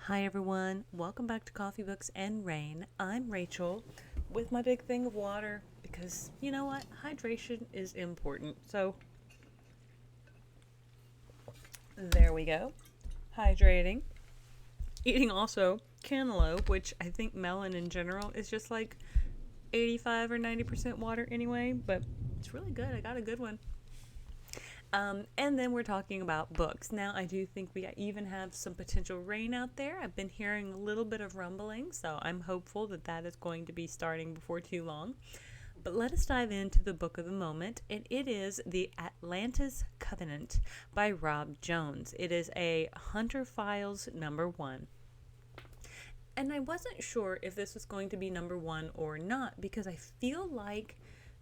Hi everyone, welcome back to Coffee Books and Rain. I'm Rachel with my big thing of water because you know what? Hydration is important. So there we go. Hydrating. Eating also cantaloupe, which I think melon in general is just like 85 or 90% water anyway, but it's really good. I got a good one. And then we're talking about books. Now, I do think we even have some potential rain out there. I've been hearing a little bit of rumbling, so I'm hopeful that that is going to be starting before too long. But let us dive into the book of the moment, and it is The Atlantis Covenant by Rob Jones. It is a Hunter Files #1. And I wasn't sure if this was going to be #1 or not because I feel like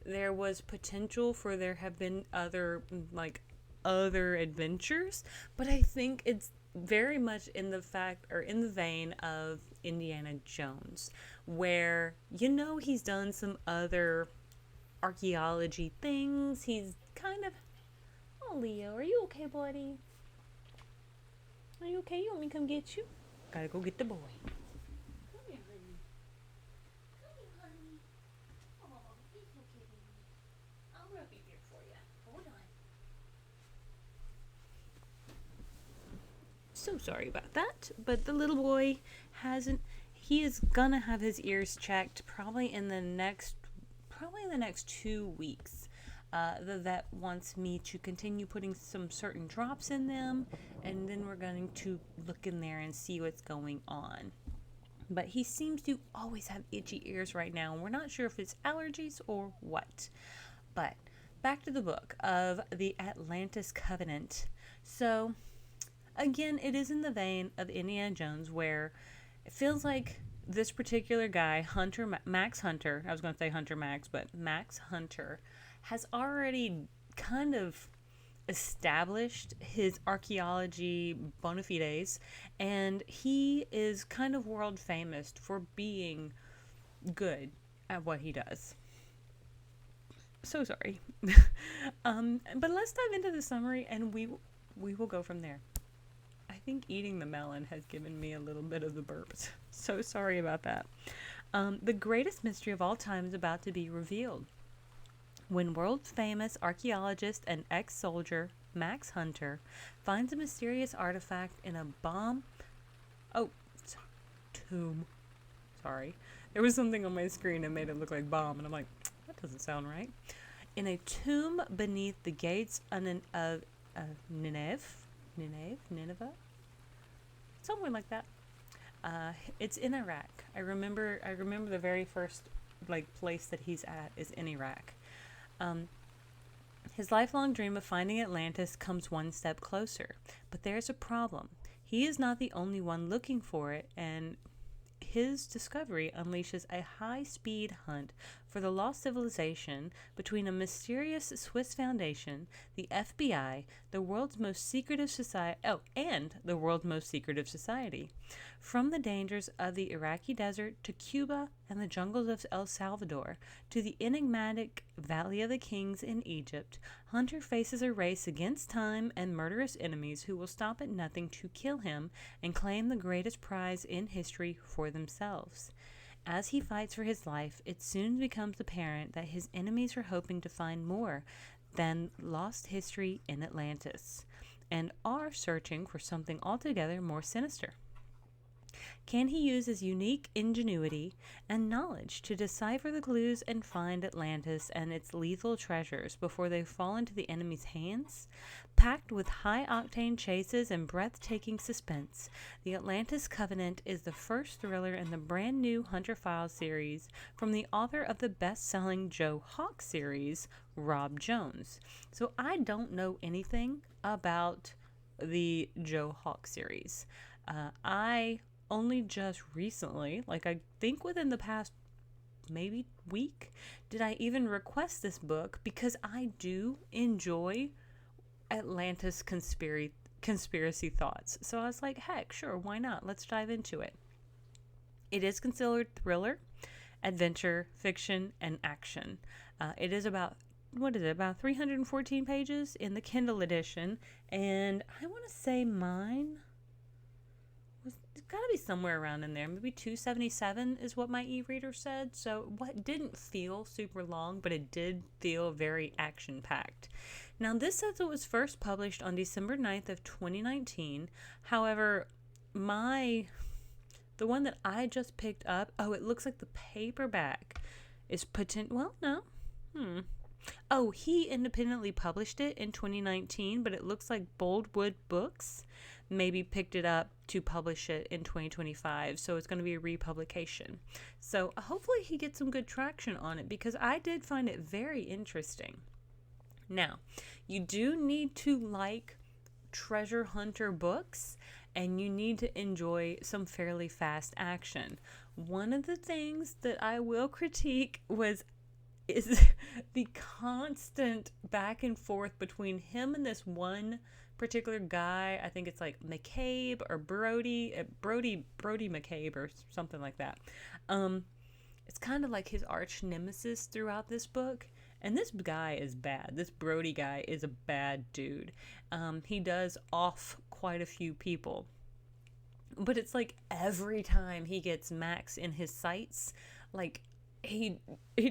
there was potential for there have been other adventures, but I think it's very much in the vein of Indiana Jones, where he's done some other archaeology things. He's kind of, oh Leo, are you okay, buddy? Are you okay? You want me to come get you? Gotta go get the boy. Come here, honey. Come here, honey. Oh, it's okay, baby. I'll rub your ear for you. Hold on. So sorry about that, but the little boy hasn't. He is gonna have his ears checked probably in the next 2 weeks. The vet wants me to continue putting some certain drops in them, and then we're going to look in there and see what's going on. But he seems to always have itchy ears right now, and we're not sure if it's allergies or what. But back to the book of the Atlantis Covenant. So, again, it is in the vein of Indiana Jones, where it feels like this particular guy, Max Hunter, I was going to say Hunter Max, but Max Hunter, has already kind of established his archaeology bona fides, and he is kind of world famous for being good at what he does. So sorry. But let's dive into the summary, and we will go from there. I think eating the melon has given me a little bit of the burps. So sorry about that. The greatest mystery of all time is about to be revealed. When world-famous archaeologist and ex-soldier Max Hunter finds a mysterious artifact in a tomb. Sorry. There was something on my screen that made it look like bomb, and I'm like, that doesn't sound right. In a tomb beneath the gates of Nineveh? Somewhere like that. It's in Iraq. I remember the very first place that he's at is in Iraq. His lifelong dream of finding Atlantis comes one step closer, but there's a problem. He is not the only one looking for it, and his discovery unleashes a high-speed hunt for the lost civilization between a mysterious Swiss foundation, the FBI, the world's most secretive society, and the world's most secretive society. From the dangers of the Iraqi desert to Cuba and the jungles of El Salvador to the enigmatic Valley of the Kings in Egypt, Hunter faces a race against time and murderous enemies who will stop at nothing to kill him and claim the greatest prize in history for themselves. As he fights for his life, it soon becomes apparent that his enemies are hoping to find more than lost history in Atlantis, and are searching for something altogether more sinister. Can he use his unique ingenuity and knowledge to decipher the clues and find Atlantis and its lethal treasures before they fall into the enemy's hands? Packed with high-octane chases and breathtaking suspense, The Atlantis Covenant is the first thriller in the brand-new Hunter Files series from the author of the best-selling Joe Hawk series, Rob Jones. So I don't know anything about the Joe Hawk series. I only just recently, I think within the past maybe week, did I even request this book because I do enjoy Atlantis conspiracy thoughts. So I was like, heck, sure, why not? Let's dive into it. It is considered thriller, adventure, fiction, and action. It is about 314 pages in the Kindle edition, and I want to say mine it's got to be somewhere around in there. Maybe 277 is what my e-reader said. So what didn't feel super long, but it did feel very action-packed. Now, this says it was first published on December 9th of 2019. However, the one that I just picked up, it looks like the paperback is well, no. Oh, he independently published it in 2019, but it looks like Boldwood Books maybe picked it up to publish it in 2025. So it's going to be a republication. So hopefully he gets some good traction on it, because I did find it very interesting. Now, you do need to like treasure hunter books, and you need to enjoy some fairly fast action. One of the things that I will critique is the constant back and forth between him and this one particular guy. I think it's like McCabe or Brody McCabe or something like that. It's kind of like his arch nemesis throughout this book. And this guy is bad. This Brody guy is a bad dude. He does off quite a few people. But it's like every time he gets Max in his sights, like he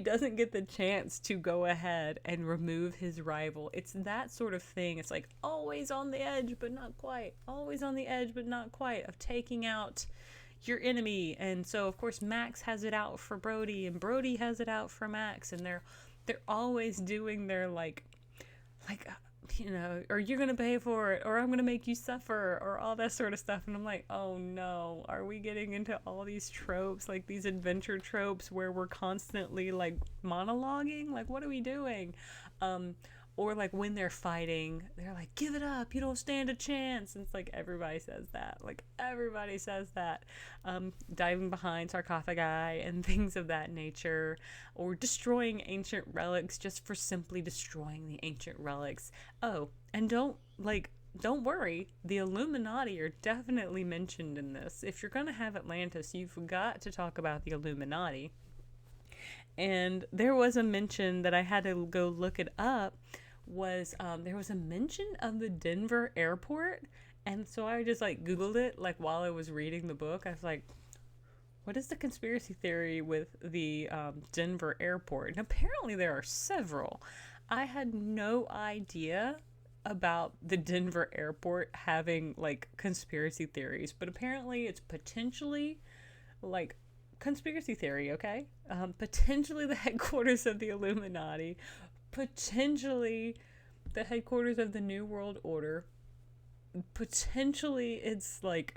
doesn't get the chance to go ahead and remove his rival. It's that sort of thing. It's like always on the edge, but not quite. Always on the edge, but not quite, of taking out your enemy. And so, of course, Max has it out for Brody, and Brody has it out for Max, and they're always doing their like or you're gonna pay for it, or I'm gonna make you suffer, or all that sort of stuff. And I'm like, oh no, are we getting into all these tropes, like these adventure tropes where we're constantly like monologuing? Like, what are we doing? Or like when they're fighting, they're like, give it up, you don't stand a chance. And it's like everybody says that. Diving behind sarcophagi and things of that nature, or destroying ancient relics just for simply destroying the ancient relics. Oh, and don't worry, the Illuminati are definitely mentioned in this. If you're going to have Atlantis, you've got to talk about the Illuminati. And there was a mention that I had to go look it up, there was a mention of the Denver airport. And so I just like Googled it, like while I was reading the book. I was like, what is the conspiracy theory with the Denver airport? And apparently there are several. I had no idea about the Denver airport having like conspiracy theories, but apparently it's potentially like conspiracy theory, okay? Potentially the headquarters of the Illuminati, potentially the headquarters of the New World Order, potentially it's like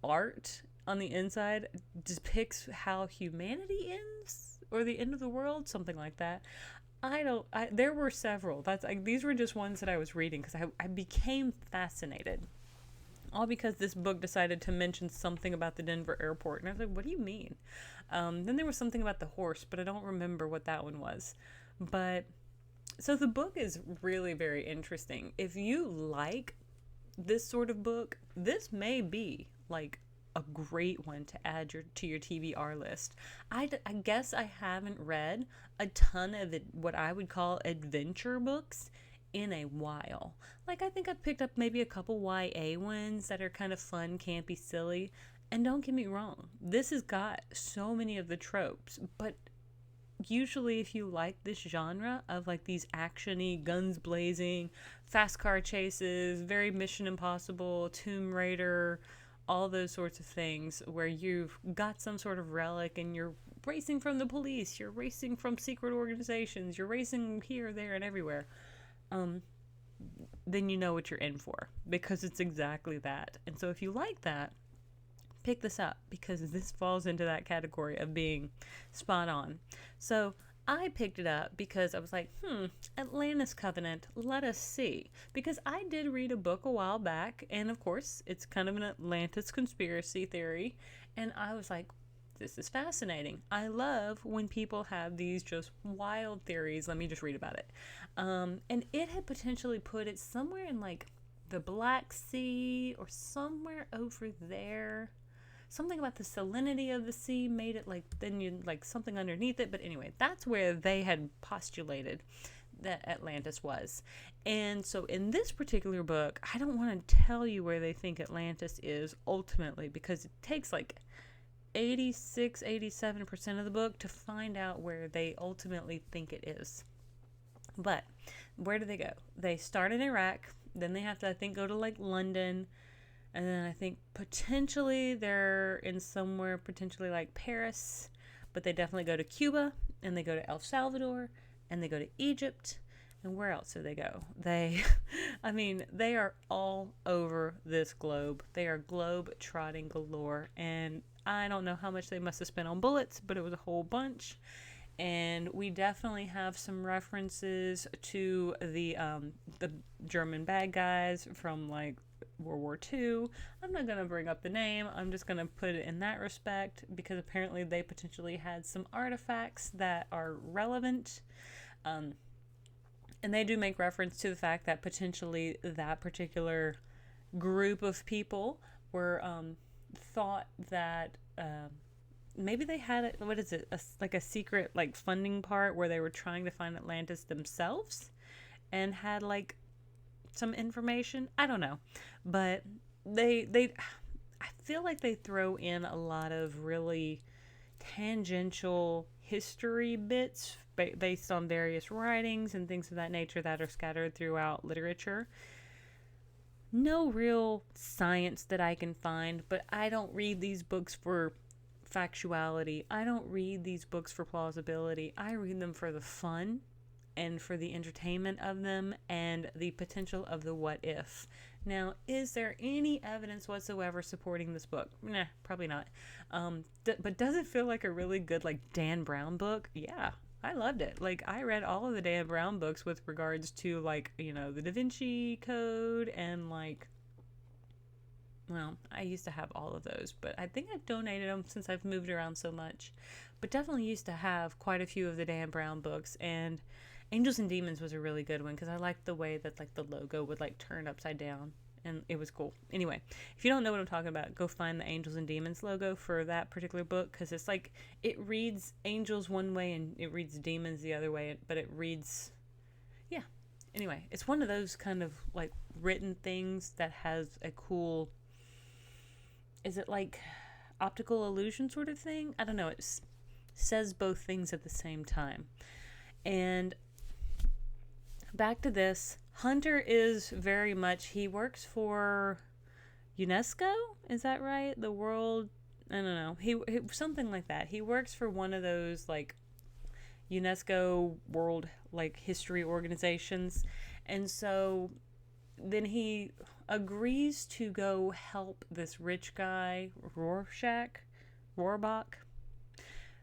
art on the inside depicts how humanity ends, or the end of the world, something like that. There were several. These were just ones that I was reading because I became fascinated. All because this book decided to mention something about the Denver airport. And I was like, what do you mean? Then there was something about the horse, but I don't remember what that one was. But so the book is really very interesting. If you like this sort of book, this may be like a great one to add to your TBR list. I guess I haven't read a ton of what I would call adventure books in a while. Like, I think I've picked up maybe a couple YA ones that are kind of fun, campy, silly. And don't get me wrong, this has got so many of the tropes, but usually if you like this genre of like these actiony, guns blazing, fast car chases, very Mission Impossible, Tomb Raider, all those sorts of things where you've got some sort of relic and you're racing from the police, you're racing from secret organizations, you're racing here, there, and everywhere, then you know what you're in for, because it's exactly that. And so if you like that, pick this up, because this falls into that category of being spot on. So I picked it up because I was like, Atlantis Covenant, let us see. Because I did read a book a while back, and of course, it's kind of an Atlantis conspiracy theory, and I was like, this is fascinating. I love when people have these just wild theories. Let me just read about it. And it had potentially put it somewhere in like the Black Sea or somewhere over there. Something about the salinity of the sea made it like, then you like something underneath it. But anyway, that's where they had postulated that Atlantis was. And so in this particular book, I don't want to tell you where they think Atlantis is ultimately, because it takes like 86-87% of the book to find out where they ultimately think it is. But where do they go? They start in Iraq, then they have to, I think, go to like London, and then I think potentially they're in somewhere potentially like Paris, but they definitely go to Cuba, and they go to El Salvador, and they go to Egypt. And where else do they go? I mean, they are all over this globe. They are globe trotting galore. And I don't know how much they must have spent on bullets, but it was a whole bunch. And we definitely have some references to the German bad guys from like World War II. I'm not going to bring up the name. I'm just going to put it in that respect, because apparently they potentially had some artifacts that are relevant. And they do make reference to the fact that potentially that particular group of people were thought that maybe they had like a secret like funding part where they were trying to find Atlantis themselves and had like some information. I don't know, but they I feel like they throw in a lot of really tangential history bits based on various writings and things of that nature that are scattered throughout literature. No real science that I can find, but I don't read these books for factuality. I don't read these books for plausibility. I read them for the fun and for the entertainment of them and the potential of the what if. Now, is there any evidence whatsoever supporting this book? Nah, probably not. But does it feel like a really good like Dan Brown book? Yeah, I loved it. Like, I read all of the Dan Brown books with regards to like, you know, the Da Vinci Code and like, well, I used to have all of those, but I think I've donated them since I've moved around so much. But definitely used to have quite a few of the Dan Brown books, and Angels and Demons was a really good one because I liked the way that like the logo would like turn upside down, and it was cool. Anyway, if you don't know what I'm talking about, go find the Angels and Demons logo for that particular book, because it's like it reads angels one way and it reads demons the other way, but it reads, yeah. Anyway, it's one of those kind of like written things that has a cool, is it like optical illusion sort of thing? I don't know. It says both things at the same time. And back to this, Hunter is very much, he works for UNESCO, is that right? The world, I don't know. He something like that. He works for one of those like UNESCO world like history organizations. And so then he agrees to go help this rich guy, Rohrbach,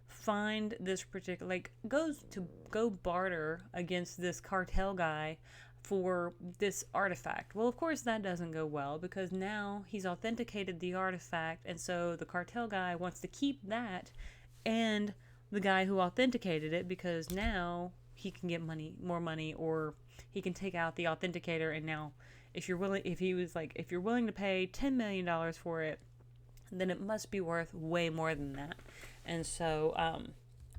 find this particular, like, goes to go barter against this cartel guy for this artifact. Well, of course, that doesn't go well because now he's authenticated the artifact, and so the cartel guy wants to keep that and the guy who authenticated it, because now he can get more money, or he can take out the authenticator. And now, if you're willing to pay $10 million for it, then it must be worth way more than that. And so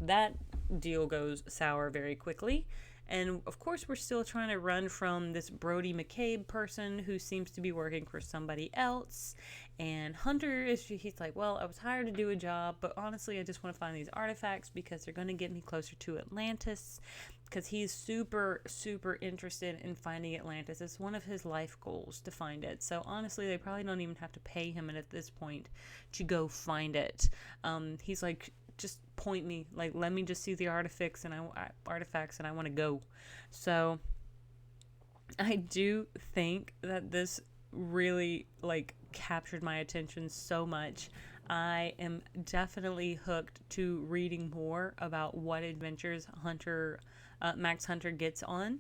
that deal goes sour very quickly. And of course, we're still trying to run from this Brody McCabe person who seems to be working for somebody else. And Hunter he's like, well, I was hired to do a job, but honestly, I just want to find these artifacts because they're going to get me closer to Atlantis. Because he's super, super interested in finding Atlantis. It's one of his life goals to find it. So honestly, they probably don't even have to pay him at this point to go find it. He's like, just point me, like, let me just see the artifacts, and I want to go. So I do think that this really like captured my attention so much. I am definitely hooked to reading more about what adventures Max Hunter gets on.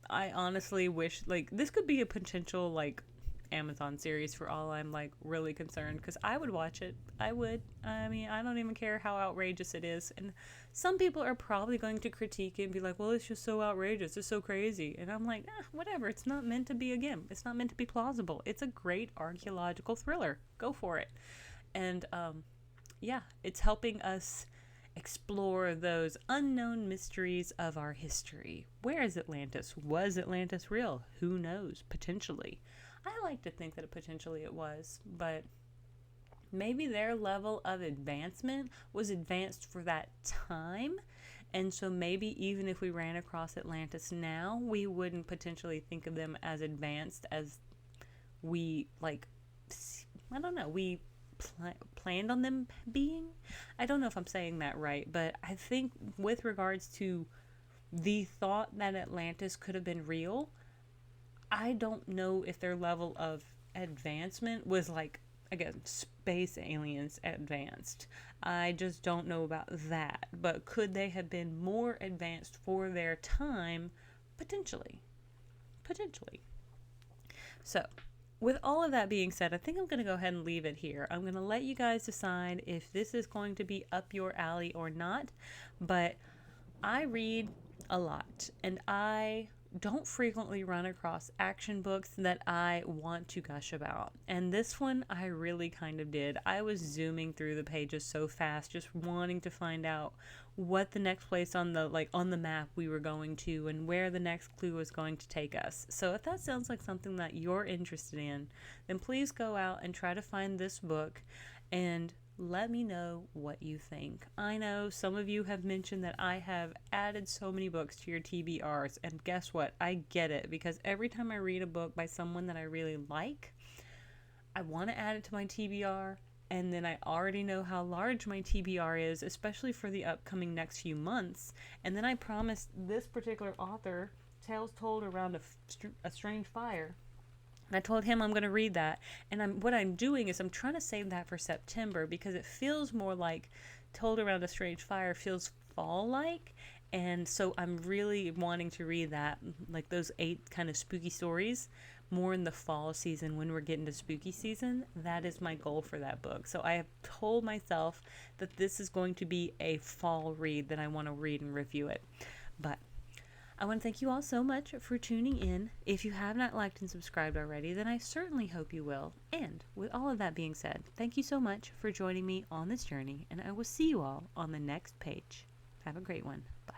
I honestly wish like this could be a potential like Amazon series for all I'm like really concerned, because I would watch it. I would. I mean, I don't even care how outrageous it is. And some people are probably going to critique it and be like, well, it's just so outrageous, it's so crazy. And I'm like, whatever. It's not meant to be, again, it's not meant to be plausible. It's a great archaeological thriller. Go for it. And yeah, it's helping us explore those unknown mysteries of our history. Where is Atlantis? Was Atlantis real? Who knows? Potentially. I like to think that potentially it was, but maybe their level of advancement was advanced for that time. And so maybe even if we ran across Atlantis now, we wouldn't potentially think of them as advanced as we, like, I don't know, we planned on them being. I don't know if I'm saying that right, but I think with regards to the thought that Atlantis could have been real, I don't know if their level of advancement was like, again, space aliens advanced. I just don't know about that. But could they have been more advanced for their time? Potentially. Potentially. So, with all of that being said, I think I'm going to go ahead and leave it here. I'm going to let you guys decide if this is going to be up your alley or not. But I read a lot, and I don't frequently run across action books that I want to gush about. And this one I really kind of did. I was zooming through the pages so fast, just wanting to find out what the next place on the map we were going to and where the next clue was going to take us. So if that sounds like something that you're interested in, then please go out and try to find this book and let me know what you think. I know some of you have mentioned that I have added so many books to your TBRs, and guess what? I get it, because every time I read a book by someone that I really like, I want to add it to my TBR, and then I already know how large my TBR is, especially for the upcoming next few months. And then I promised this particular author, Tales Told Around a Strange Fire, and I told him I'm going to read that. And what I'm doing is I'm trying to save that for September, because it feels more like Told Around a Strange Fire feels fall-like. And so I'm really wanting to read that, like those 8 kind of spooky stories, more in the fall season when we're getting to spooky season. That is my goal for that book. So I have told myself that this is going to be a fall read that I want to read and review it. But I want to thank you all so much for tuning in. If you have not liked and subscribed already, then I certainly hope you will. And with all of that being said, thank you so much for joining me on this journey, and I will see you all on the next page. Have a great one. Bye.